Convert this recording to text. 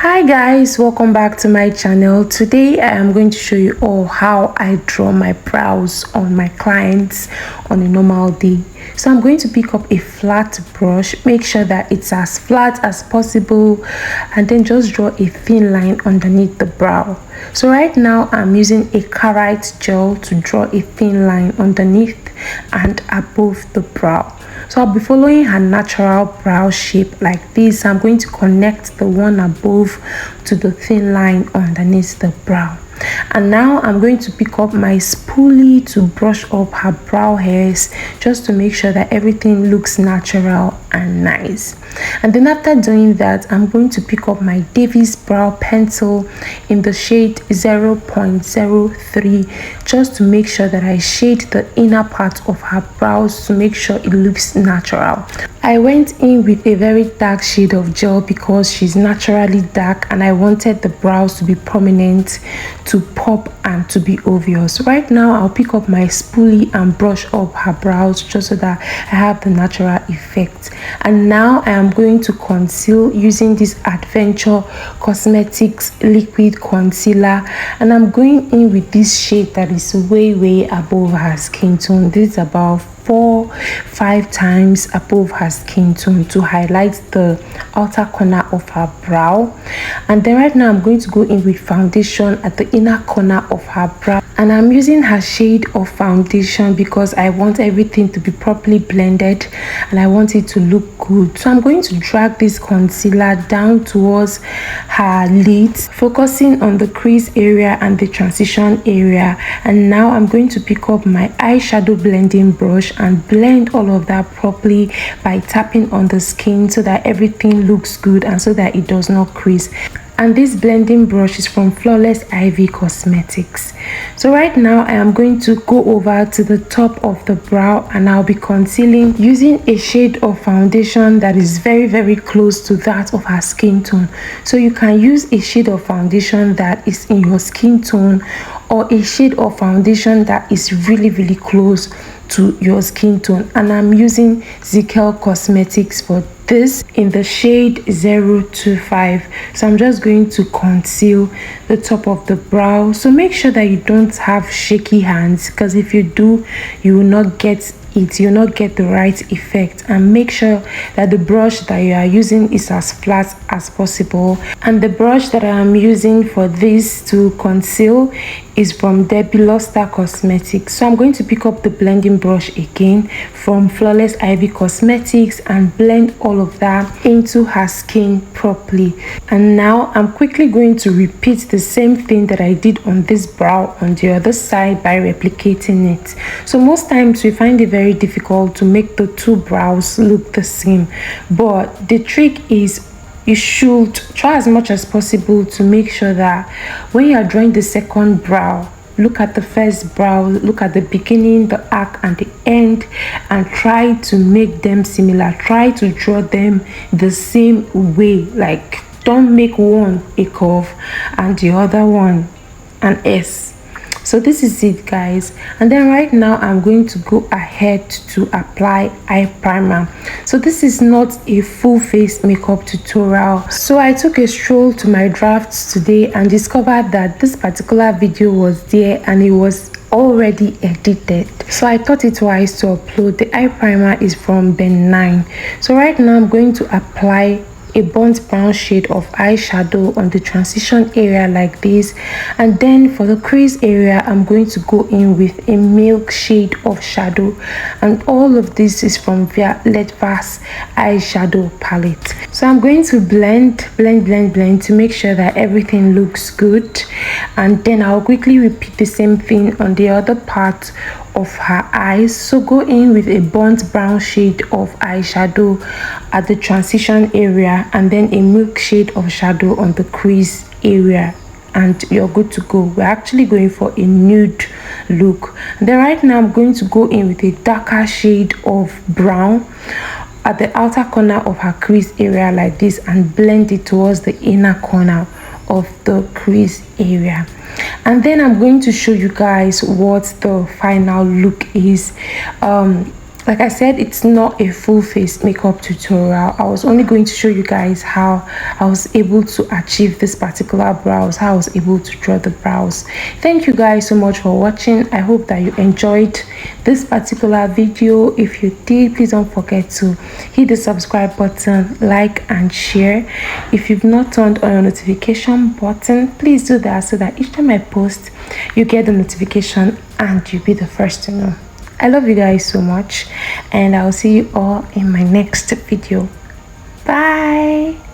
Hi guys, welcome back to my channel. Today I am going to show you all how I draw my brows on my clients on a normal day. So I'm going to pick up a flat brush, make sure that it's as flat as possible, and then just draw a thin line underneath the brow. So right now I'm using a Carite gel to draw a thin line underneath and above the brow. So I'll be following her natural brow shape like this. I'm going to connect the one above to the thin line underneath the brow. And now I'm going to pick up my spoolie to brush up her brow hairs just to make sure that everything looks natural and nice. And then after doing that, I'm going to pick up my Davis brow pencil in the shade 0.03 just to make sure that I shade the inner part of her brows to make sure it looks natural. I went in with a very dark shade of gel because she's naturally dark and I wanted the brows to be prominent, to pop and to be obvious. Right now I'll pick up my spoolie and brush up her brows just so that I have the natural effect. And now I am going to conceal using this Adventure Cosmetics liquid concealer, and I'm going in with this shade that is way above her skin tone. This is about 4-5 times above her skin tone to highlight the outer corner of her brow. And then right now I'm going to go in with foundation at the inner corner of her brow, and I'm using her shade of foundation because I want everything to be properly blended and I want it to look good. So I'm going to drag this concealer down towards her lids, focusing on the crease area and the transition area. And now I'm going to pick up my eyeshadow blending brush and blend all of that properly by tapping on the skin so that everything looks good and so that it does not crease. And this blending brush is from Flawless Ivy Cosmetics. So right now I am going to go over to the top of the brow and I'll be concealing using a shade of foundation that is very close to that of her skin tone. So you can use a shade of foundation that is in your skin tone or a shade of foundation that is really close to your skin tone, and I'm using Zekel Cosmetics for this in the shade 025. So I'm just going to conceal the top of the brow. So make sure that you don't have shaky hands, because if you do, you will not get it, you'll not get the right effect. And make sure that the brush that you are using is as flat as possible. And the brush that I am using for this to conceal is from Debbie Luster Cosmetics. So I'm going to pick up the blending brush again from Flawless Ivy Cosmetics and blend all of that into her skin properly. And now I'm quickly going to repeat the same thing that I did on this brow on the other side by replicating it. So most times we find it very difficult to make the two brows look the same, but the trick is you should try as much as possible to make sure that when you are drawing the second brow, look at the first brow, look at the beginning, the arc and the end, and try to make them similar. Try to draw them the same way. Like, don't make one a curve and the other one an S. So this is it, guys. And then right now I'm going to go ahead to apply eye primer. So this is not a full face makeup tutorial, so I took a stroll to my drafts today and discovered that this particular video was there and it was already edited, so I thought it wise to upload. The eye primer is from Ben 9. So right now I'm going to apply a burnt brown shade of eyeshadow on the transition area like this, and then for the crease area I'm going to go in with a milk shade of shadow, and all of this is from Violet Vase eyeshadow palette. So I'm going to blend to make sure that everything looks good, and then I'll quickly repeat the same thing on the other part of her eyes. So go in with a burnt brown shade of eyeshadow at the transition area and then a milk shade of shadow on the crease area, and you're good to go. We're actually going for a nude look. And then right now I'm going to go in with a darker shade of brown at the outer corner of her crease area like this and blend it towards the inner corner of the crease area. And then I'm going to show you guys what the final look is. Like I said, it's not a full face makeup tutorial. I was only going to show you guys how I was able to achieve this particular brows, how I was able to draw the brows. Thank you guys so much for watching. I hope that you enjoyed this particular video. If you did, please don't forget to hit the subscribe button, like and share. If you've not turned on your notification button, please do that so that each time I post, you get the notification and you'll be the first to know. I love you guys so much, and I'll see you all in my next video. Bye.